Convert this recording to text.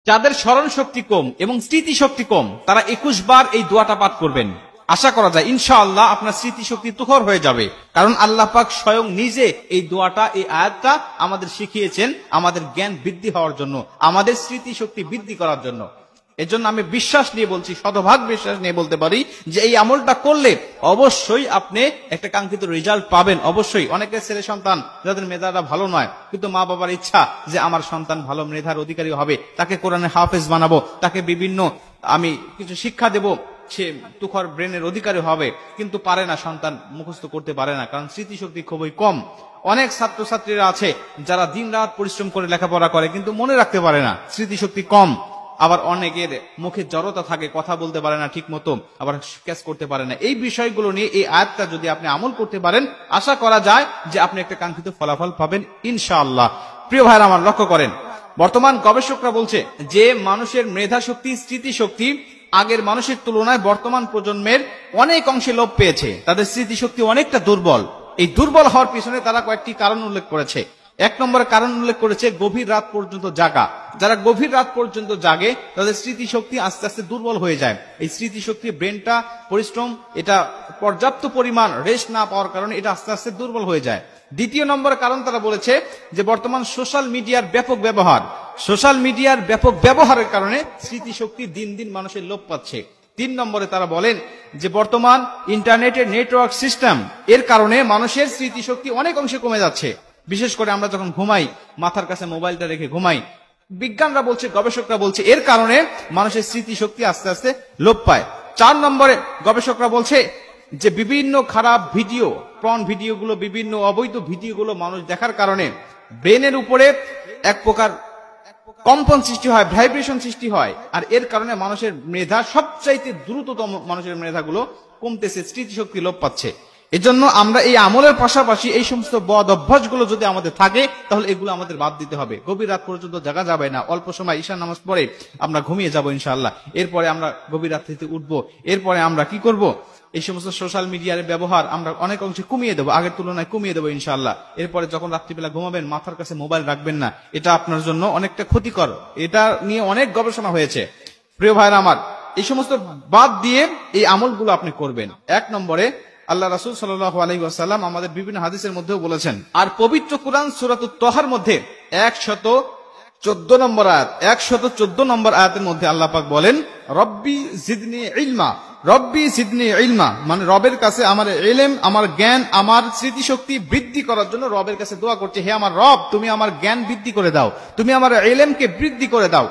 যাদের স্মরণ শক্তি কম এবং স্মৃতি শক্তি কম তারা 21 বার এই দোয়াটা পাঠ করবেন। আশা করা যায় ইনশাআল্লাহ আপনার স্মৃতিশক্তি তুখর হয়ে যাবে, কারণ আল্লাহ পাক স্বয়ং নিজে এই দোয়াটা, এই আয়াতটা আমাদের শিখিয়েছেন আমাদের জ্ঞান বৃদ্ধি হওয়ার জন্য, আমাদের স্মৃতিশক্তি বৃদ্ধি করার জন্য। এজন্য আমি বিশ্বাস নিয়ে বলছি, শতভাগ বিশ্বাস নিয়ে বলতে পারি যে এই আমলটা করলে অবশ্যই আপনি একটা কাঙ্ক্ষিত রেজাল্ট পাবেন। অবশ্যই অনেকের ছেলে সন্তান যাদের মেধাটা ভালো নয়, কিন্তু মা বাবার ইচ্ছা যে আমার সন্তান ভালো মেধার অধিকারী হবে, তাকে কোরআনে হাফেজ বানাবো, তাকে বিভিন্ন আমি কিছু শিক্ষা দেব, সে তুখর ব্রেনের অধিকারী হবে, কিন্তু পারে না, সন্তান মুখস্থ করতে পারে না, কারণ স্মৃতিশক্তি খুবই কম। অনেক ছাত্রছাত্রীরা আছে যারা দিন রাত পরিশ্রম করে লেখাপড়া করে কিন্তু মনে রাখতে পারে না, স্মৃতিশক্তি কম। আবার অনেকের মুখে জড়তা থাকে, কথা বলতে পারে না ঠিক মতো, আবার ক্যাচ করতে পারে না। এই বিষয়গুলো নিয়ে এই আয়াতটা যদি আপনি আমল করতে পারেন, আশা করা যায় যে আপনি একটা কাঙ্ক্ষিত ফলাফল পাবেন ইনশাআল্লাহ। প্রিয় ভাইরা আমার, লক্ষ্য করেন বর্তমান গবেষকরা বলছে যে মানুষের মেধা শক্তি, স্মৃতিশক্তি আগের মানুষের তুলনায় বর্তমান প্রজন্মের অনেক অংশে লোপ পেয়েছে, তাদের স্মৃতিশক্তি অনেকটা দুর্বল। এই দুর্বল হওয়ার পিছনে তারা কয়েকটি কারণ উল্লেখ করেছে। এক নম্বরে কারণ উল্লেখ করেছে গভীর রাত পর্যন্ত জাগা। যারা গভীর রাত পর্যন্ত জাগে তাদের স্মৃতিশক্তি আস্তে আস্তে দুর্বল হয়ে যায়। এই স্মৃতিশক্তি, ব্রেনটা পরিশ্রম, এটা পর্যাপ্ত পরিমাণ রেস্ট না পাওয়ার কারণে এটা আস্তে আস্তে দুর্বল হয়ে যায়। দ্বিতীয় নম্বরের কারণ তারা বলেছে যে বর্তমান সোশ্যাল মিডিয়ার ব্যাপক ব্যবহার, সোশ্যাল মিডিয়ার ব্যাপক ব্যবহারের কারণে স্মৃতিশক্তি দিন দিন মানুষের লোপ পাচ্ছে। তিন নম্বরে তারা বলেন যে বর্তমান ইন্টারনেটের নেটওয়ার্ক সিস্টেম এর কারণে মানুষের স্মৃতিশক্তি অনেক অংশে কমে যাচ্ছে। বিশেষ করে আমরা যখন ঘুমাই, মাথার কাছে মোবাইলটা রেখে ঘুমাই, বিজ্ঞানরা বলছে, গবেষকরা বলছে এর কারণে মানুষের স্মৃতিশক্তি আস্তে আস্তে লোপ পায়। চার নম্বরে গবেষকরা বলছে যে বিভিন্ন খারাপ ভিডিও, পর্ন ভিডিওগুলো, বিভিন্ন অবৈধ ভিডিওগুলো মানুষ দেখার কারণে ব্রেনের উপরে এক প্রকার কম্পন সৃষ্টি হয়, ভাইব্রেশন সৃষ্টি হয়, আর এর কারণে মানুষের মেধা সবচাইতে দ্রুততম, মানুষের মেধাগুলো কমতেছে, স্মৃতিশক্তি লোপ পাচ্ছে। এজন্য আমরা এই আমলের পাশাপাশি এই সমস্ত বদ অভ্যাসগুলো যদি আমাদের থাকে তাহলে এগুলো আমাদের বাদ দিতে হবে। গভীর রাত পর্যন্ত জাগা যাবে না, অল্প সময় ঈশার নামাজ পড়ে আমরা ঘুমিয়ে যাব ইনশাআল্লাহ। এরপরে আমরা গভীর রাত থেকে উঠবো, এরপরে আমরা কি করব, এই সমস্ত সোশ্যাল মিডিয়ার ব্যবহার আমরা অনেক অংশে কমিয়ে দেবো, আগের তুলনায় কমিয়ে দেবো ইনশাআল্লাহ। এরপরে যখন রাত্রিবেলা ঘুমাবেন মাথার কাছে মোবাইল রাখবেন না, এটা আপনার জন্য অনেকটা ক্ষতিকর। এটা নিয়ে অনেক গবেষণা হয়েছে। প্রিয় ভাইরা আমার, এই সমস্ত বাদ দিয়ে এই আমলগুলো আপনি করবেন। এক নম্বরে আল্লাহ রাসূল সাল্লাল্লাহু আলাইহি ওয়াসাল্লাম আমাদের বিভিন্ন হাদিসের মধ্যেও বলেছেন, আর পবিত্র কুরআন সূরাতুত তাহার মধ্যে 114 নম্বর আয়াত, 114 নম্বর আয়াতের মধ্যে আল্লাহ পাক বলেন রব্বি জিদনি ইলমা, রব্বি জিদনি ইলমা, মানে রবের কাছে আমার ইলম, আমার জ্ঞান, আমার স্মৃতিশক্তি বৃদ্ধি করার জন্য রবের কাছে দোয়া করছে, হে আমার রব তুমি আমার জ্ঞান বৃদ্ধি করে দাও, তুমি আমার ইলমকে বৃদ্ধি করে দাও।